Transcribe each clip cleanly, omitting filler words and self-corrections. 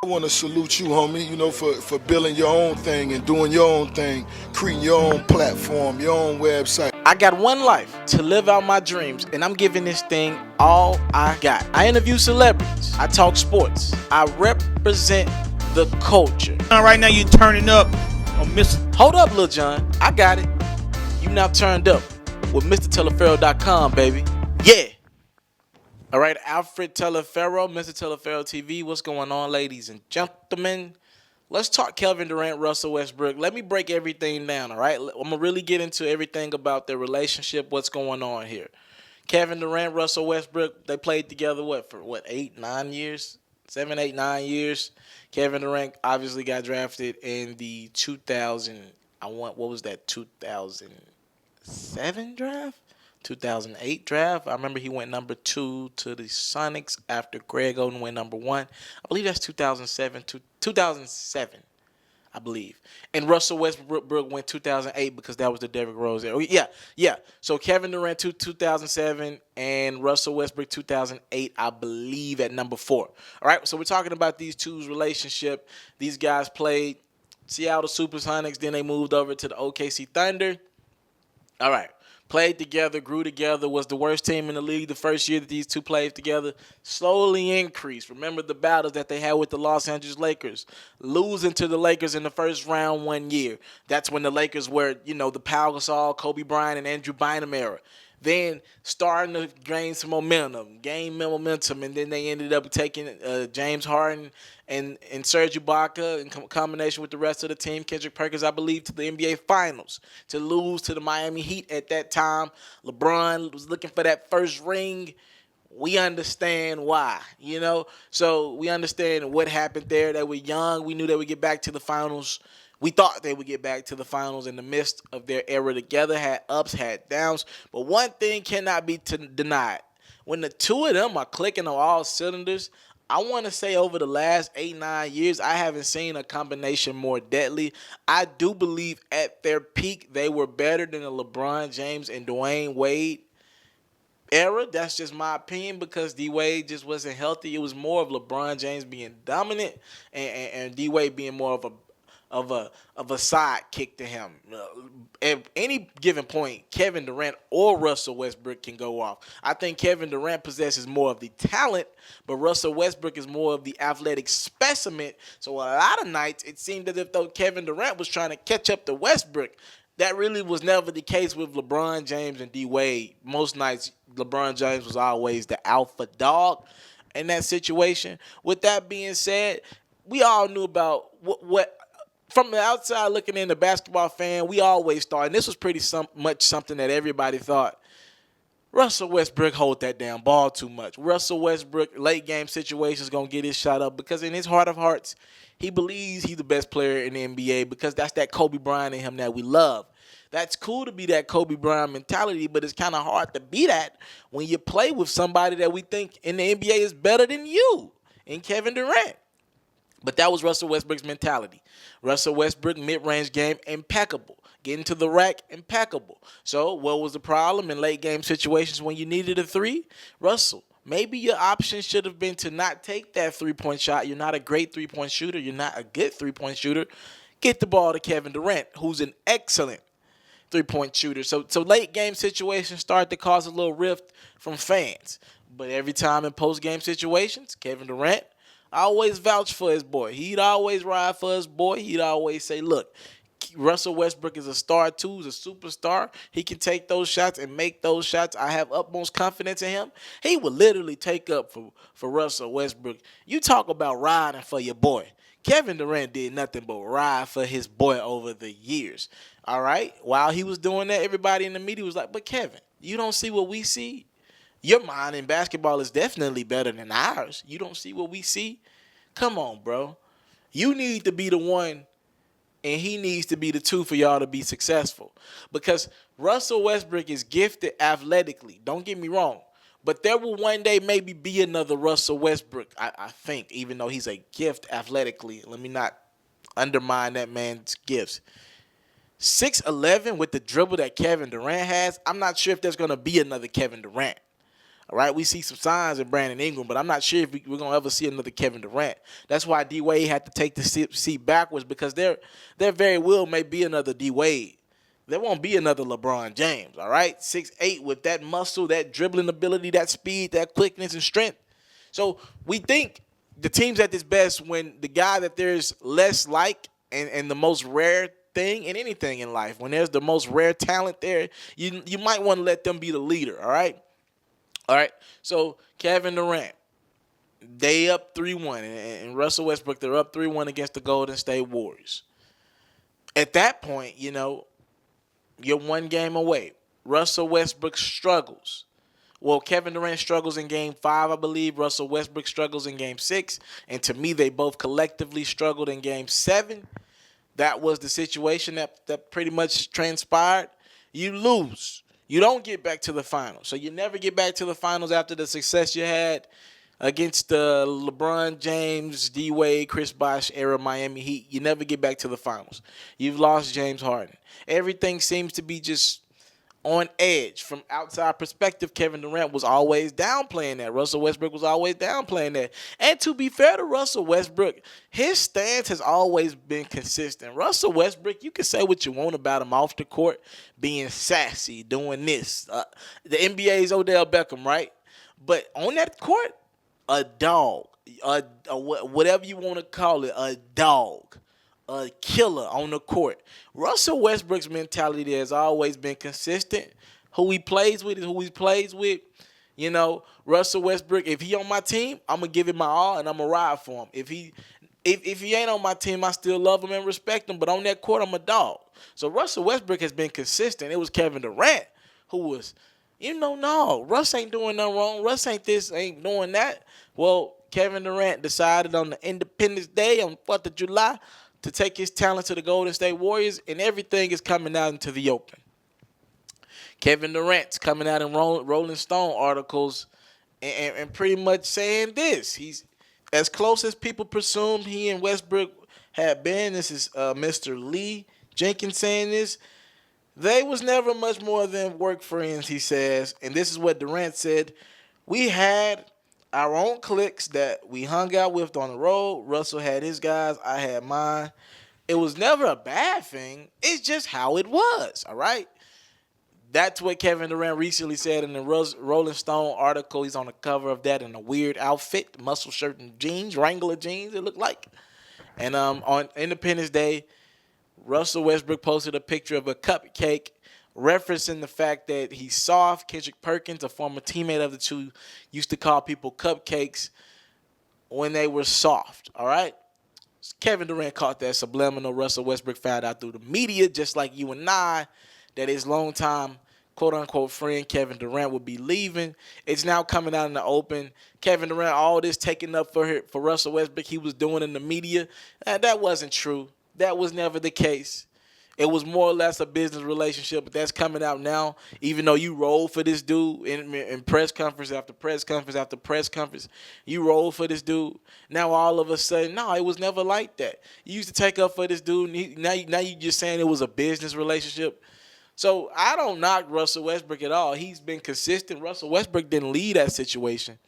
I want to salute you, homie, for building your own thing and doing your own thing, creating your own platform, your own website. I got one life to live out my dreams, and I'm giving this thing all I got. I interview celebrities. I talk sports. I represent the culture. Right now, you're turning up on Mr. Hold up, Lil John. I got it. You now turned up with MrTeleferro.com, baby. Yeah. All right, Alfred Teleferro, Mr. Teleferro TV. What's going on, ladies and gentlemen? Let's talk Kevin Durant, Russell Westbrook. Let me break everything down, all right? I'm going to really get into everything about their relationship, what's going on here. Kevin Durant, Russell Westbrook, they played together, for 8, 9 years? 7, 8, 9 years. Kevin Durant obviously got drafted in the 2007 draft? 2008 draft. I remember he went number 2 to the Sonics after Greg Oden went number 1. I believe that's 2007, I believe. And Russell Westbrook went 2008 because that was the Derrick Rose era. Yeah. So Kevin Durant 2007 and Russell Westbrook 2008, I believe, at number 4. All right, so we're talking about these two's relationship. These guys played Seattle Supersonics, then they moved over to the OKC Thunder. All right. Played together, grew together, was the worst team in the league the first year that these two played together. Slowly increased. Remember the battles that they had with the Los Angeles Lakers. Losing to the Lakers in the first round one year. That's when the Lakers were, the Pau Gasol, Kobe Bryant, and Andrew Bynum era. Then starting to gain some momentum, and then they ended up taking James Harden and Serge Ibaka in combination with the rest of the team, Kendrick Perkins, I believe, to the NBA Finals to lose to the Miami Heat at that time. LeBron was looking for that first ring. We understand why, So we understand what happened there. They were young. We knew they would get back to the finals. We thought they would get back to the finals in the midst of their era together. Had ups, had downs. But one thing cannot be denied. When the two of them are clicking on all cylinders, I want to say over the last 8, 9 years, I haven't seen a combination more deadly. I do believe at their peak, they were better than the LeBron James and Dwayne Wade era. That's just my opinion because D-Wade just wasn't healthy. It was more of LeBron James being dominant and D-Wade being more of a sidekick to him. At any given point, Kevin Durant or Russell Westbrook can go off. I think Kevin Durant possesses more of the talent, but Russell Westbrook is more of the athletic specimen. So a lot of nights, it seemed as if though Kevin Durant was trying to catch up to Westbrook. That really was never the case with LeBron James and D-Wade. Most nights, LeBron James was always the alpha dog in that situation. With that being said, we all knew about what from the outside looking in, the basketball fan, we always thought, and this was pretty much something that everybody thought, Russell Westbrook hold that damn ball too much. Russell Westbrook, late game situations, going to get his shot up because in his heart of hearts, he believes he's the best player in the NBA because that's that Kobe Bryant in him that we love. That's cool to be that Kobe Bryant mentality, but it's kind of hard to be that when you play with somebody that we think in the NBA is better than you, in Kevin Durant. But that was Russell Westbrook's mentality. Russell Westbrook, mid-range game, impeccable. Getting to the rack, impeccable. So what was the problem in late game situations when you needed a three? Russell, maybe your option should have been to not take that three-point shot. You're not a great three-point shooter. You're not a good three-point shooter. Get the ball to Kevin Durant, who's an excellent three-point shooter. So late game situations start to cause a little rift from fans. But every time in post-game situations, Kevin Durant, I always vouch for his boy. He'd always ride for his boy. He'd always say, look, Russell Westbrook is a star too. He's a superstar. He can take those shots and make those shots. I have utmost confidence in him. He would literally take up for Russell Westbrook. You talk about riding for your boy. Kevin Durant did nothing but ride for his boy over the years. All right? While he was doing that, everybody in the media was like, but Kevin, you don't see what we see? Your mind in basketball is definitely better than ours. You don't see what we see? Come on, bro. You need to be the one, and he needs to be the two for y'all to be successful. Because Russell Westbrook is gifted athletically. Don't get me wrong. But there will one day maybe be another Russell Westbrook, I think, even though he's a gift athletically. Let me not undermine that man's gifts. 6'11" with the dribble that Kevin Durant has, I'm not sure if there's going to be another Kevin Durant. All right, we see some signs in Brandon Ingram, but I'm not sure if we're gonna ever see another Kevin Durant. That's why D Wade had to take the seat backwards, because there very well may be another D Wade. There won't be another LeBron James. All right, 6'8" with that muscle, that dribbling ability, that speed, that quickness and strength. So we think the team's at its best when the guy that there's less like and the most rare thing in anything in life, when there's the most rare talent there, you might want to let them be the leader. All right. So Kevin Durant, they up 3-1, and Russell Westbrook, they're up 3-1 against the Golden State Warriors. At that point, you're one game away. Russell Westbrook struggles. Well, Kevin Durant struggles in Game 5, I believe. Russell Westbrook struggles in Game 6. And to me, they both collectively struggled in Game 7. That was the situation that pretty much transpired. You lose. You don't get back to the finals. So you never get back to the finals after the success you had against the LeBron James, D Wade, Chris Bosh era Miami Heat. You never get back to the finals. You've lost James Harden. Everything seems to be just on edge. From outside perspective, Kevin Durant was always downplaying that. Russell Westbrook was always downplaying that. And to be fair to Russell Westbrook, his stance has always been consistent. Russell Westbrook, you can say what you want about him off the court, being sassy, doing this. The NBA's Odell Beckham, right? But on that court, a dog, whatever you want to call it, a dog. A killer on the court. Russell Westbrook's mentality has always been consistent. Who he plays with is who he plays with. Russell Westbrook, if he on my team, I'm going to give him my all and I'm going to ride for him. If he ain't on my team, I still love him and respect him, but on that court, I'm a dog. So Russell Westbrook has been consistent. It was Kevin Durant who was, no, Russ ain't doing nothing wrong. Russ ain't this, ain't doing that. Well, Kevin Durant decided on the Independence Day on 4th of July to take his talent to the Golden State Warriors, and everything is coming out into the open. Kevin Durant's coming out in Rolling Stone articles and pretty much saying this. He's as close as people presumed he and Westbrook had been. This is Mr. Lee Jenkins saying this. They was never much more than work friends, he says. And this is what Durant said. We had our own cliques that we hung out with on the road. Russell had his guys. I had mine. It was never a bad thing. It's just how it was, all right? That's what Kevin Durant recently said in the Rolling Stone article. He's on the cover of that in a weird outfit, muscle shirt and jeans, Wrangler jeans, it looked like. And on Independence Day, Russell Westbrook posted a picture of a cupcake referencing the fact that he's soft. Kendrick Perkins, a former teammate of the two, used to call people cupcakes when they were soft, all right? Kevin Durant caught that subliminal. Russell Westbrook found out through the media, just like you and I, that his longtime quote-unquote friend Kevin Durant would be leaving. It's now coming out in the open. Kevin Durant, all this taken up for Russell Westbrook he was doing in the media, that wasn't true. That was never the case. It was more or less a business relationship, but that's coming out now. Even though you rolled for this dude in press conference after press conference after press conference, you rolled for this dude. Now all of a sudden, no, it was never like that. You used to take up for this dude. Now you just saying it was a business relationship. So I don't knock Russell Westbrook at all. He's been consistent. Russell Westbrook didn't lead that situation.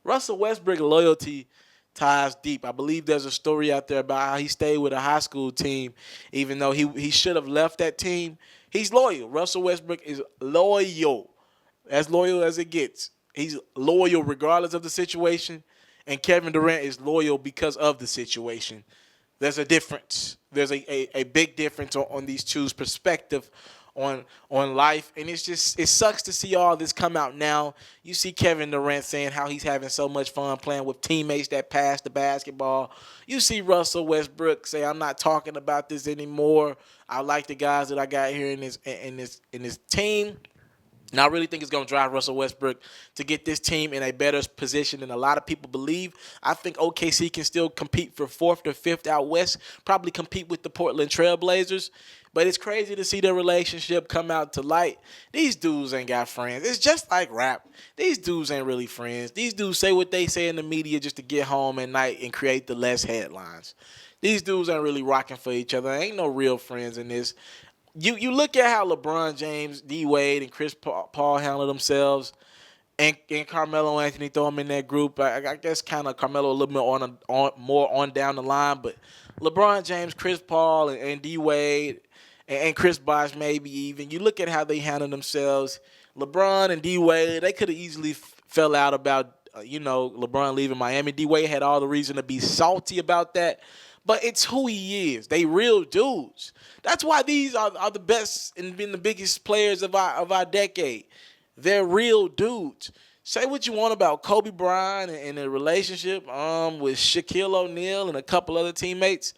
Russell Westbrook loyalty ties deep. I believe there's a story out there about how he stayed with a high school team, even though he should have left that team. He's loyal. Russell Westbrook is loyal as it gets. He's loyal regardless of the situation, and Kevin Durant is loyal because of the situation. There's a difference. There's a big difference on these two's perspective on life, and it sucks to see all this come out now. You see Kevin Durant saying how he's having so much fun playing with teammates that pass the basketball. You see Russell Westbrook say, "I'm not talking about this anymore. I like the guys that I got here in this team." And I really think it's going to drive Russell Westbrook to get this team in a better position than a lot of people believe. I think OKC can still compete for 4th or 5th out west, probably compete with the Portland Trail Blazers. But it's crazy to see their relationship come out to light. These dudes ain't got friends. It's just like rap. These dudes ain't really friends. These dudes say what they say in the media just to get home at night and create the less headlines. These dudes ain't really rocking for each other. Ain't no real friends in this. You look at how LeBron James, D Wade, and Chris Paul handle themselves, and Carmelo Anthony, throw him in that group. I guess kind of Carmelo a little bit more on down the line, but LeBron James, Chris Paul, and D Wade, and Chris Bosh maybe even. You look at how they handle themselves. LeBron and D Wade, they could have easily fell out about LeBron leaving Miami. D Wade had all the reason to be salty about that. But it's who he is. They real dudes. That's why these are the best and been the biggest players of our decade. They're real dudes. Say what you want about Kobe Bryant and the relationship with Shaquille O'Neal and a couple other teammates.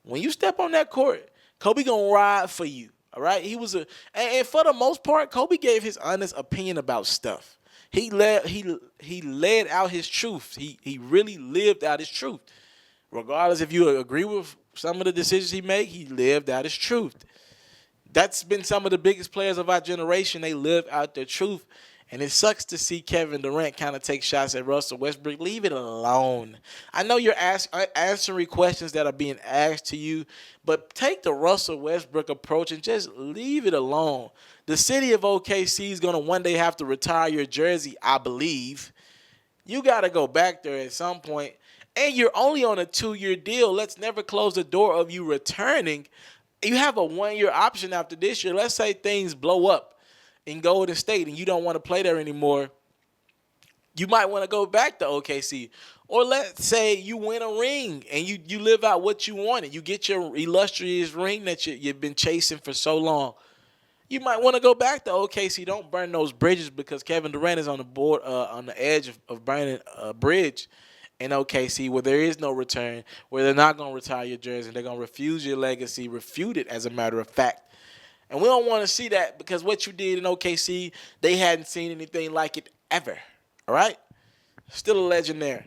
When you step on that court, Kobe gonna ride for you. All right? And for the most part, Kobe gave his honest opinion about stuff. He led out his truth. He really lived out his truth. Regardless if you agree with some of the decisions he made, he lived out his truth. That's been some of the biggest players of our generation. They live out their truth. And it sucks to see Kevin Durant kind of take shots at Russell Westbrook. Leave it alone. I know you're answering questions that are being asked to you, but take the Russell Westbrook approach and just leave it alone. The city of OKC is going to one day have to retire your jersey, I believe. You got to go back there at some point. And you're only on a 2-year deal. Let's never close the door of you returning. You have a 1-year option after this year. Let's say things blow up in Golden State and you don't want to play there anymore. You might want to go back to OKC. Or let's say you win a ring and you live out what you wanted. You get your illustrious ring that you've been chasing for so long. You might want to go back to OKC. Don't burn those bridges because Kevin Durant is on the edge of burning a bridge in OKC where there is no return, where they're not going to retire your jersey, and they're going to refuse your legacy, refute it as a matter of fact. And we don't want to see that because what you did in OKC, they hadn't seen anything like it ever. All right? Still a legend there.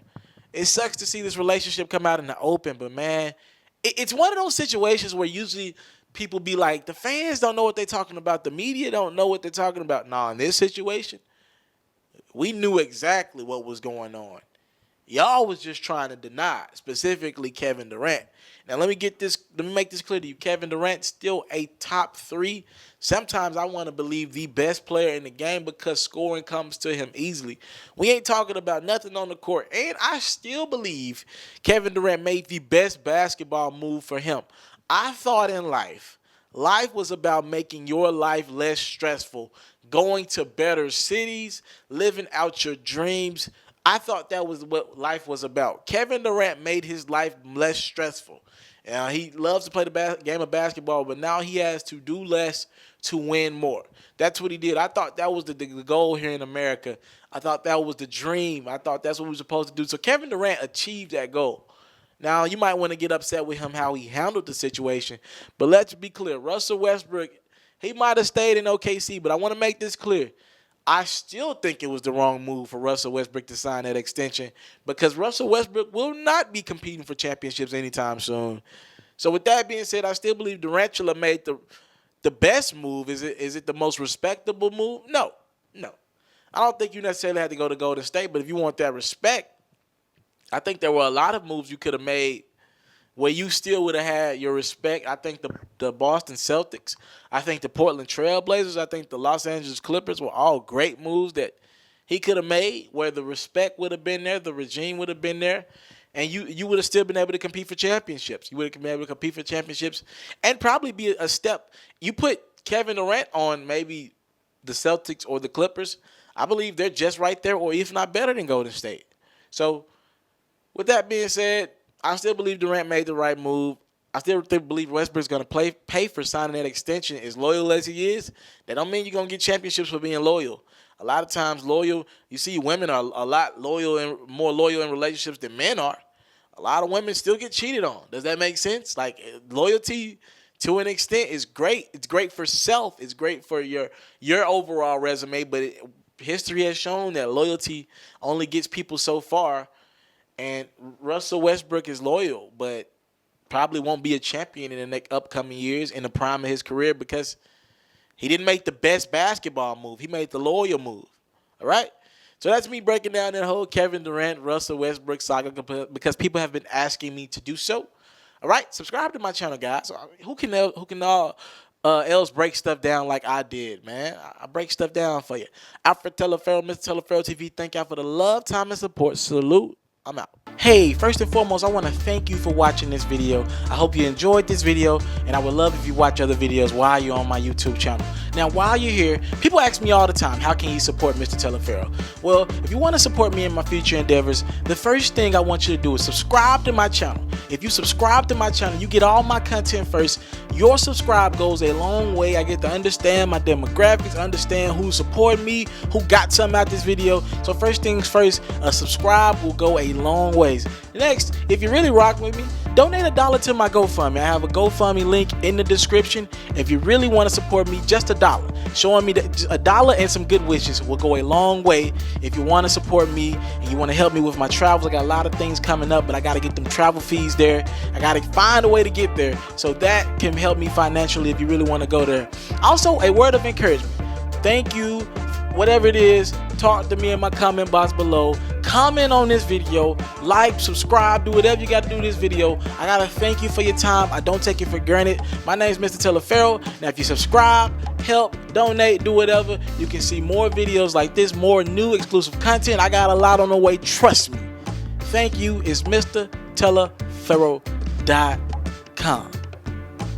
It sucks to see this relationship come out in the open, but, man, it's one of those situations where usually people be like, the fans don't know what they're talking about. The media don't know what they're talking about. No, in this situation, we knew exactly what was going on. Y'all was just trying to deny, specifically Kevin Durant. Now let me make this clear to you. Kevin Durant still a top 3. Sometimes I want to believe the best player in the game because scoring comes to him easily. We ain't talking about nothing on the court. And I still believe Kevin Durant made the best basketball move for him. I thought in life was about making your life less stressful, going to better cities, living out your dreams. I thought that was what life was about. Kevin Durant made his life less stressful. He loves to play the game of basketball, but now he has to do less to win more. That's what he did. I thought that was the goal here in America. I thought that was the dream. I thought that's what we were supposed to do. So Kevin Durant achieved that goal. Now, you might want to get upset with him how he handled the situation, but let's be clear. Russell Westbrook, he might have stayed in OKC, but I want to make this clear. I still think it was the wrong move for Russell Westbrook to sign that extension because Russell Westbrook will not be competing for championships anytime soon. So with that being said, I still believe Durantula made the best move. Is it the most respectable move? No. I don't think you necessarily had to go to Golden State, but if you want that respect, I think there were a lot of moves you could have made where you still would have had your respect. I think the Boston Celtics, I think the Portland Trail Blazers, I think the Los Angeles Clippers were all great moves that he could have made where the respect would have been there, the regime would have been there, and you would have still been able to compete for championships. You would have been able to compete for championships and probably be a step. You put Kevin Durant on maybe the Celtics or the Clippers, I believe they're just right there or if not better than Golden State. So with that being said, I still believe Durant made the right move. I still believe Westbrook's going to pay for signing that extension. As loyal as he is, that don't mean you're going to get championships for being loyal. A lot of times you see women are a lot more loyal in relationships than men are. A lot of women still get cheated on. Does that make sense? Like loyalty to an extent is great. It's great for self. It's great for your overall resume. But history has shown that loyalty only gets people so far. And Russell Westbrook is loyal, but probably won't be a champion in the next upcoming years in the prime of his career because he didn't make the best basketball move. He made the loyal move. All right? So that's me breaking down that whole Kevin Durant, Russell Westbrook saga because people have been asking me to do so. All right? Subscribe to my channel, guys. Who can else break stuff down like I did, man. I break stuff down for you. Alfred Teleferro, Mr. Teleferro TV. Thank y'all for the love, time, and support. Salute. I'm out. Hey, first and foremost, I want to thank you for watching this video. I hope you enjoyed this video, and I would love if you watch other videos while you're on my YouTube channel. Now, while you're here, people ask me all the time, how can you support Mr. Teleferro? Well, if you want to support me in my future endeavors, the first thing I want you to do is subscribe to my channel. If you subscribe to my channel, you get all my content first. Your subscribe goes a long way. I get to understand my demographics, understand who support me, who got something out this video. So first things first, a subscribe will go a long ways. Next, if you really rock with me, donate $1 to my GoFundMe. I have a GoFundMe link in the description. If you really want to support me, just $1. Showing me $1 and some good wishes will go a long way. If you want to support me and you want to help me with my travels, I got a lot of things coming up, but I got to get them travel fees there. I got to find a way to get there, so that can help me financially if you really want to go there. Also, a word of encouragement. Thank you. Whatever it is, talk to me in my comment box below. Comment on this video, like, subscribe, do whatever you got to do this video. I got to thank you for your time. I don't take it for granted. My name is Mr. Teleferro. Now, if you subscribe, help, donate, do whatever, you can see more videos like this, more new exclusive content. I got a lot on the way. Trust me. Thank you. It's MrTeleferro.com.